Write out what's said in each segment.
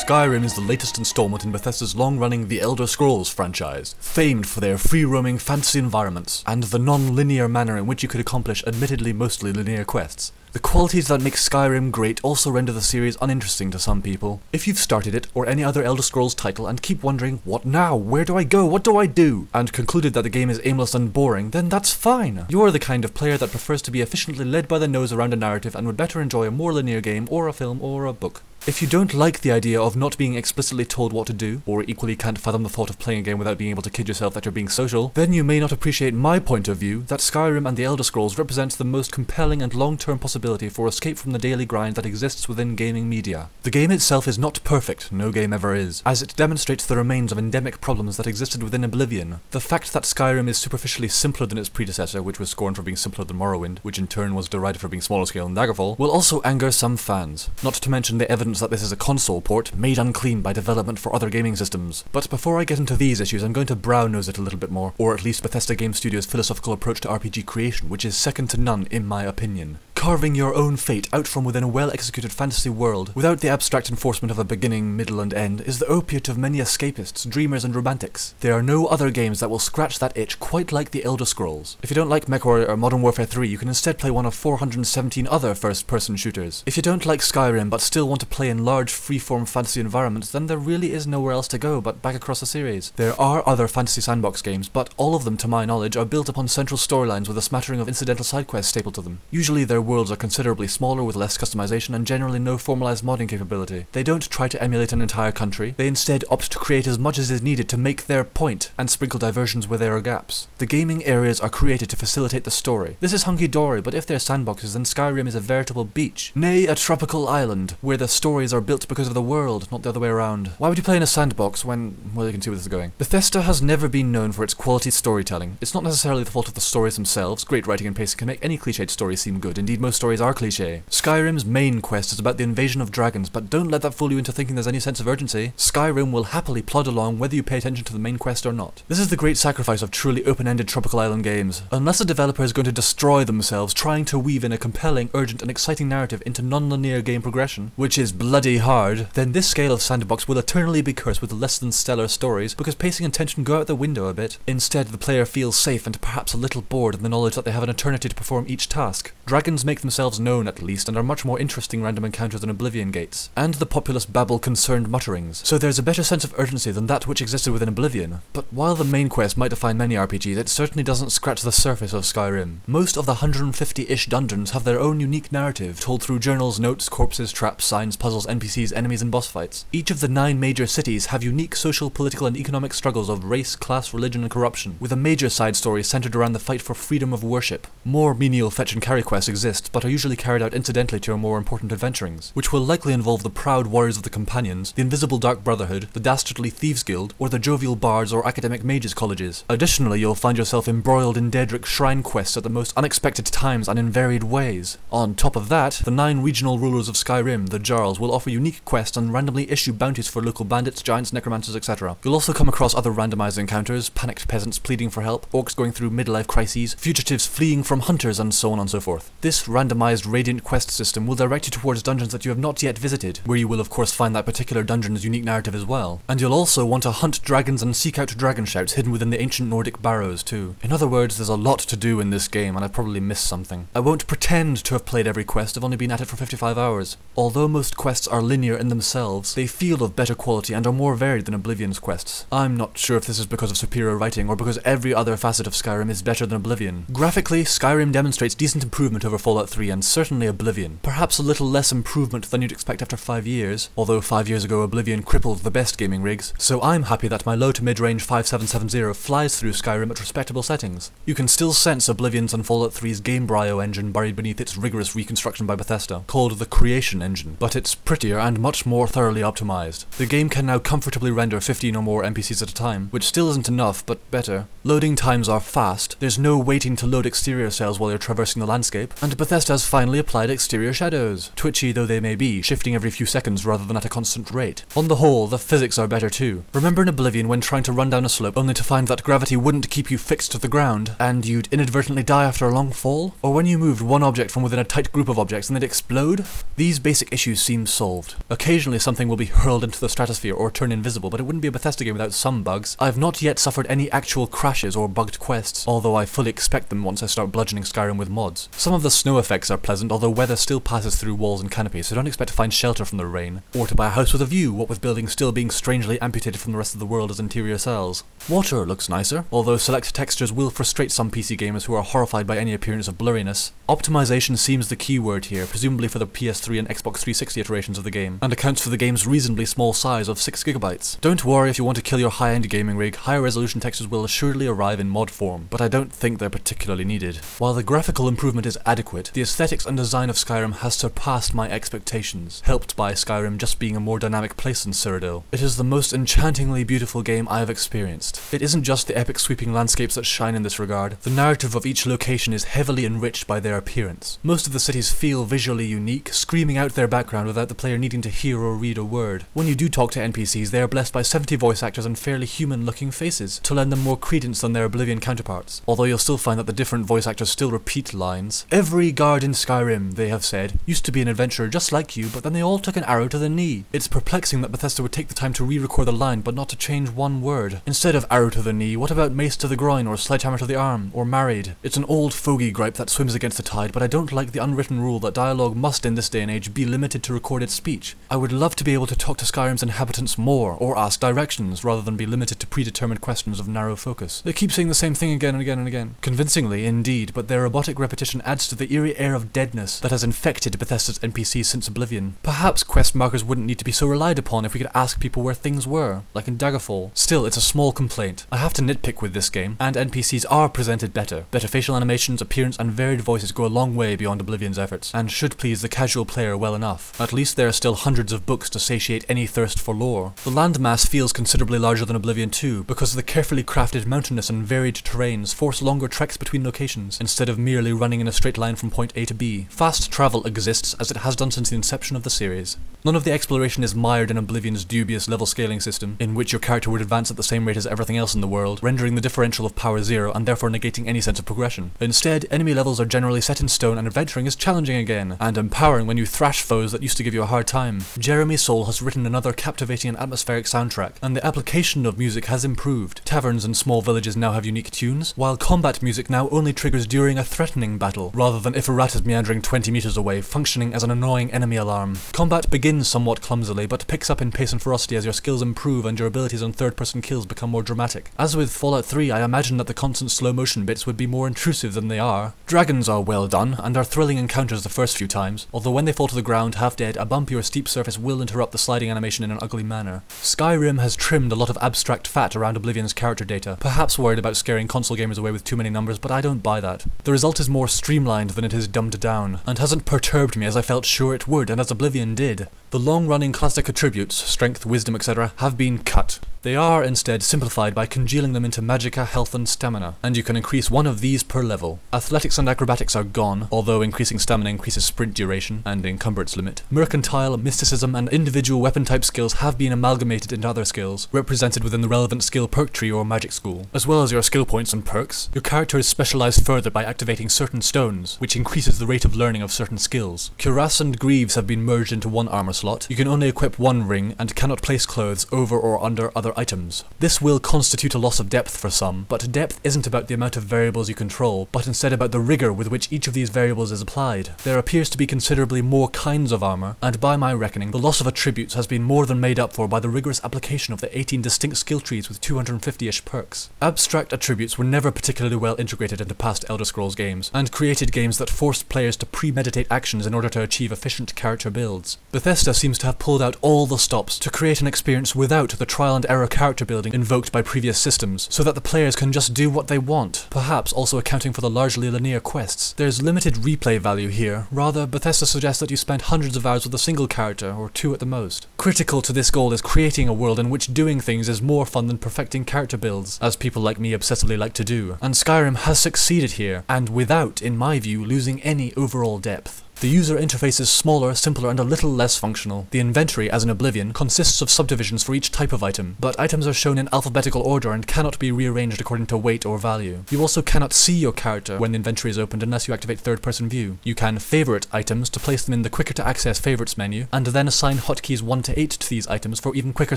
Skyrim is the latest installment in Bethesda's long-running The Elder Scrolls franchise, famed for their free-roaming fantasy environments, and the non-linear manner in which you could accomplish admittedly mostly linear quests. The qualities that make Skyrim great also render the series uninteresting to some people. If you've started it, or any other Elder Scrolls title, and keep wondering, what now? Where do I go? What do I do? And concluded that the game is aimless and boring, then that's fine. You're the kind of player that prefers to be efficiently led by the nose around a narrative and would better enjoy a more linear game, or a film, or a book. If you don't like the idea of not being explicitly told what to do, or equally can't fathom the thought of playing a game without being able to kid yourself that you're being social, then you may not appreciate my point of view that Skyrim and the Elder Scrolls represents the most compelling and long-term possibility for escape from the daily grind that exists within gaming media. The game itself is not perfect, no game ever is, as it demonstrates the remains of endemic problems that existed within Oblivion. The fact that Skyrim is superficially simpler than its predecessor, which was scorned for being simpler than Morrowind, which in turn was derided for being smaller scale than Daggerfall, will also anger some fans. Not to mention the evidence that this is a console port, made unclean by development for other gaming systems. But before I get into these issues, I'm going to brown-nose it a little bit more, or at least Bethesda Game Studios' philosophical approach to RPG creation, which is second to none in my opinion. Carving your own fate out from within a well-executed fantasy world, without the abstract enforcement of a beginning, middle and end, is the opiate of many escapists, dreamers and romantics. There are no other games that will scratch that itch quite like the Elder Scrolls. If you don't like MechWarrior or Modern Warfare 3, you can instead play one of 417 other first-person shooters. If you don't like Skyrim but still want to play in large, free-form fantasy environments, then there really is nowhere else to go but back across the series. There are other fantasy sandbox games, but all of them, to my knowledge, are built upon central storylines with a smattering of incidental side quests stapled to them. Usually their worlds are considerably smaller with less customization and generally no formalized modding capability. They don't try to emulate an entire country, they instead opt to create as much as is needed to make their point, and sprinkle diversions where there are gaps. The gaming areas are created to facilitate the story. This is hunky-dory, but if they're sandboxes, then Skyrim is a veritable beach. Nay, a tropical island, where the stories are built because of the world, not the other way around. Why would you play in a sandbox when, well, you can see where this is going. Bethesda has never been known for its quality storytelling. It's not necessarily the fault of the stories themselves. Great writing and pacing can make any cliched story seem good. Indeed, most stories are cliche. Skyrim's main quest is about the invasion of dragons, but don't let that fool you into thinking there's any sense of urgency. Skyrim will happily plod along whether you pay attention to the main quest or not. This is the great sacrifice of truly open-ended tropical island games. Unless a developer is going to destroy themselves trying to weave in a compelling, urgent and exciting narrative into non-linear game progression, which is bloody hard, then this scale of sandbox will eternally be cursed with less than stellar stories because pacing and tension go out the window a bit. Instead, the player feels safe and perhaps a little bored in the knowledge that they have an eternity to perform each task. Dragons make themselves known at least and are much more interesting random encounters than Oblivion gates, and the populace babble concerned mutterings, so there's a better sense of urgency than that which existed within Oblivion. But while the main quest might define many RPGs, it certainly doesn't scratch the surface of Skyrim. Most of the 150-ish dungeons have their own unique narrative, told through journals, notes, corpses, traps, signs, puzzles, NPCs, enemies and boss fights. Each of the 9 major cities have unique social, political and economic struggles of race, class, religion and corruption, with a major side story centered around the fight for freedom of worship. More menial fetch and carry quests exist, but are usually carried out incidentally to your more important adventurings, which will likely involve the proud warriors of the Companions, the invisible Dark Brotherhood, the dastardly Thieves Guild, or the jovial bards or academic mages colleges. Additionally, you'll find yourself embroiled in Daedric shrine quests at the most unexpected times and in varied ways. On top of that, the 9 regional rulers of Skyrim, the Jarls, will offer unique quests and randomly issue bounties for local bandits, giants, necromancers, etc. You'll also come across other randomized encounters, panicked peasants pleading for help, orcs going through midlife crises, fugitives fleeing from hunters, and so on and so forth. This randomized radiant quest system will direct you towards dungeons that you have not yet visited, where you will of course find that particular dungeon's unique narrative as well. And you'll also want to hunt dragons and seek out dragon shouts hidden within the ancient Nordic barrows too. In other words, there's a lot to do in this game and I've probably missed something. I won't pretend to have played every quest, I've only been at it for 55 hours. Although most quests are linear in themselves, they feel of better quality and are more varied than Oblivion's quests. I'm not sure if this is because of superior writing or because every other facet of Skyrim is better than Oblivion. Graphically, Skyrim demonstrates decent improvement over Fallout 3 and certainly Oblivion. Perhaps a little less improvement than you'd expect after 5 years, although 5 years ago Oblivion crippled the best gaming rigs, so I'm happy that my low to mid-range 5770 flies through Skyrim at respectable settings. You can still sense Oblivion's and Fallout 3's game brio engine buried beneath its rigorous reconstruction by Bethesda, called the Creation Engine, but it's prettier and much more thoroughly optimized. The game can now comfortably render 15 or more NPCs at a time, which still isn't enough, but better. Loading times are fast, there's no waiting to load exterior cells while you're traversing the landscape, and Bethesda has finally applied exterior shadows, twitchy though they may be, shifting every few seconds rather than at a constant rate. On the whole, the physics are better too. Remember in Oblivion when trying to run down a slope only to find that gravity wouldn't keep you fixed to the ground, and you'd inadvertently die after a long fall? Or when you moved one object from within a tight group of objects and they'd explode? These basic issues seem solved. Occasionally something will be hurled into the stratosphere or turn invisible, but it wouldn't be a Bethesda game without some bugs. I've not yet suffered any actual crashes or bugged quests, although I fully expect them once I start bludgeoning Skyrim with mods. Some of the snow effects are pleasant, although weather still passes through walls and canopies, so don't expect to find shelter from the rain, or to buy a house with a view, what with buildings still being strangely amputated from the rest of the world as interior cells. Water looks nicer, although select textures will frustrate some PC gamers who are horrified by any appearance of blurriness. Optimization seems the key word here, presumably for the PS3 and Xbox 360 iterations of the game, and accounts for the game's reasonably small size of 6GB. Don't worry if you want to kill your high-end gaming rig, higher resolution textures will assuredly arrive in mod form, but I don't think they're particularly needed. While the graphical improvement is adequate, the aesthetics and design of Skyrim has surpassed my expectations, helped by Skyrim just being a more dynamic place than Cyrodiil. It is the most enchantingly beautiful game I have experienced. It isn't just the epic sweeping landscapes that shine in this regard, the narrative of each location is heavily enriched by their appearance. Most of the cities feel visually unique, screaming out their background without the player needing to hear or read a word. When you do talk to NPCs, they are blessed by 70 voice actors and fairly human-looking faces, to lend them more credence than their Oblivion counterparts, although you'll still find that the different voice actors still repeat lines. Every guard in Skyrim, they have said, used to be an adventurer just like you, but then they all took an arrow to the knee. It's perplexing that Bethesda would take the time to re-record the line, but not to change one word. Instead of arrow to the knee, what about mace to the groin, or sledgehammer to the arm, or married? It's an old fogey gripe that swims against the tide, but I don't like the unwritten rule that dialogue must in this day and age be limited to recorded speech. I would love to be able to talk to Skyrim's inhabitants more, or ask directions, rather than be limited to predetermined questions of narrow focus. They keep saying the same thing again and again and again. Convincingly, indeed, but their robotic repetition adds to the eerie air of deadness that has infected Bethesda's NPCs since Oblivion. Perhaps quest markers wouldn't need to be so relied upon if we could ask people where things were, like in Daggerfall. Still, it's a small complaint. I have to nitpick with this game, and NPCs are presented better. Better facial animations, appearance, and varied voices go a long way beyond Oblivion's efforts, and should please the casual player well enough. At least there are still hundreds of books to satiate any thirst for lore. The landmass feels considerably larger than Oblivion 2, because the carefully crafted mountainous and varied terrains force longer treks between locations, instead of merely running in a straight line from point A to B. Fast travel exists, as it has done since the inception of the series. None of the exploration is mired in Oblivion's dubious level scaling system, in which your character would advance at the same rate as everything else in the world, rendering the differential of power zero and therefore negating any sense of progression. Instead, enemy levels are generally set in stone and adventuring is challenging again, and empowering when you thrash foes that used to give you a hard time. Jeremy Soule has written another captivating and atmospheric soundtrack, and the application of music has improved. Taverns and small villages now have unique tunes, while combat music now only triggers during a threatening battle, rather than if a rat is meandering 20 meters away, functioning as an annoying enemy alarm. Combat begins somewhat clumsily, but picks up in pace and ferocity as your skills improve and your abilities on third-person kills become more dramatic. As with Fallout 3, I imagine that the constant slow-motion bits would be more intrusive than they are. Dragons are well done, and are thrilling encounters the first few times, although when they fall to the ground half dead, a bumpy or steep surface will interrupt the sliding animation in an ugly manner. Skyrim has trimmed a lot of abstract fat around Oblivion's character data, perhaps worried about scaring console gamers away with too many numbers, but I don't buy that. The result is more streamlined than it is dumbed down, and hasn't perturbed me as I felt sure it would, and as Oblivion did. The long-running classic attributes, strength, wisdom, etc., have been cut. They are instead simplified by congealing them into magicka, health and stamina, and you can increase one of these per level. Athletics and acrobatics are gone, although increasing stamina increases sprint duration and encumbrance limit. Mercantile, mysticism and individual weapon type skills have been amalgamated into other skills, represented within the relevant skill perk tree or magic school. As well as your skill points and perks, your character is specialized further by activating certain stones, which increases the rate of learning of certain skills. Cuirass and greaves have been merged into one armor slot. You can only equip one ring and cannot place clothes over or under other items. This will constitute a loss of depth for some, but depth isn't about the amount of variables you control, but instead about the rigor with which each of these variables is applied. There appears to be considerably more kinds of armor, and by my reckoning, the loss of attributes has been more than made up for by the rigorous application of the 18 distinct skill trees with 250-ish perks. Abstract attributes were never particularly well integrated into past Elder Scrolls games, and created games that forced players to premeditate actions in order to achieve efficient character builds. Bethesda Bethesda seems to have pulled out all the stops to create an experience without the trial and error character building invoked by previous systems, so that the players can just do what they want, perhaps also accounting for the largely linear quests. There's limited replay value here, rather Bethesda suggests that you spend hundreds of hours with a single character, or two at the most. Critical to this goal is creating a world in which doing things is more fun than perfecting character builds, as people like me obsessively like to do, and Skyrim has succeeded here, and without, in my view, losing any overall depth. The user interface is smaller, simpler, and a little less functional. The inventory, as in Oblivion, consists of subdivisions for each type of item, but items are shown in alphabetical order and cannot be rearranged according to weight or value. You also cannot see your character when the inventory is opened unless you activate third-person view. You can favorite items to place them in the quicker-to-access favorites menu, and then assign hotkeys 1 to 8 to these items for even quicker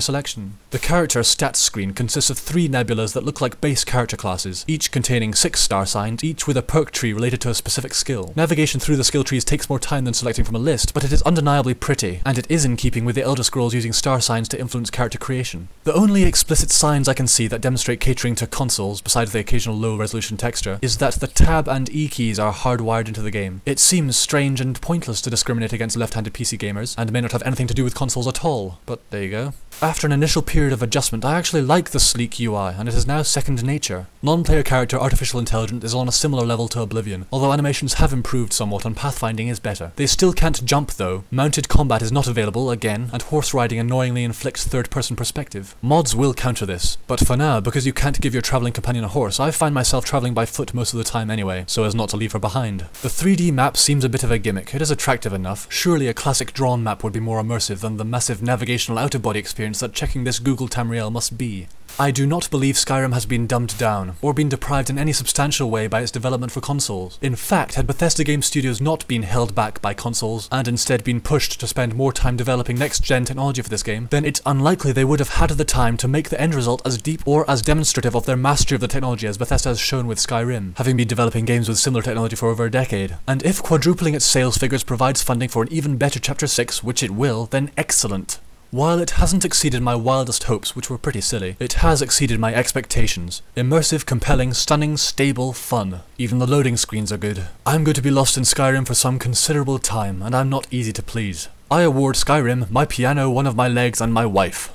selection. The character stats screen consists of 3 nebulas that look like base character classes, each containing 6 star signs, each with a perk tree related to a specific skill. Navigation through the skill trees takes more time than selecting from a list, but it is undeniably pretty, and it is in keeping with the Elder Scrolls using star signs to influence character creation. The only explicit signs I can see that demonstrate catering to consoles, besides the occasional low-resolution texture, is that the tab and E keys are hardwired into the game. It seems strange and pointless to discriminate against left-handed PC gamers, and may not have anything to do with consoles at all, but there you go. After an initial period of adjustment, I actually like the sleek UI, and it is now second nature. Non-player character artificial intelligence is on a similar level to Oblivion, although animations have improved somewhat and pathfinding is better. They still can't jump though, mounted combat is not available again, and horse riding annoyingly inflicts third-person perspective. Mods will counter this, but for now, because you can't give your travelling companion a horse, I find myself travelling by foot most of the time anyway, so as not to leave her behind. The 3D map seems a bit of a gimmick. It is attractive enough. Surely a classic drawn map would be more immersive than the massive navigational out-of-body experience that checking this Google Tamriel must be. I do not believe Skyrim has been dumbed down, or been deprived in any substantial way by its development for consoles. In fact, had Bethesda Game Studios not been held back by consoles, and instead been pushed to spend more time developing next-gen technology for this game, then it's unlikely they would have had the time to make the end result as deep or as demonstrative of their mastery of the technology as Bethesda has shown with Skyrim, having been developing games with similar technology for over a decade. And if quadrupling its sales figures provides funding for an even better Chapter 6, which it will, then excellent. While it hasn't exceeded my wildest hopes, which were pretty silly, it has exceeded my expectations. Immersive, compelling, stunning, stable, fun. Even the loading screens are good. I'm going to be lost in Skyrim for some considerable time, and I'm not easy to please. I award Skyrim, my piano, one of my legs, and my wife.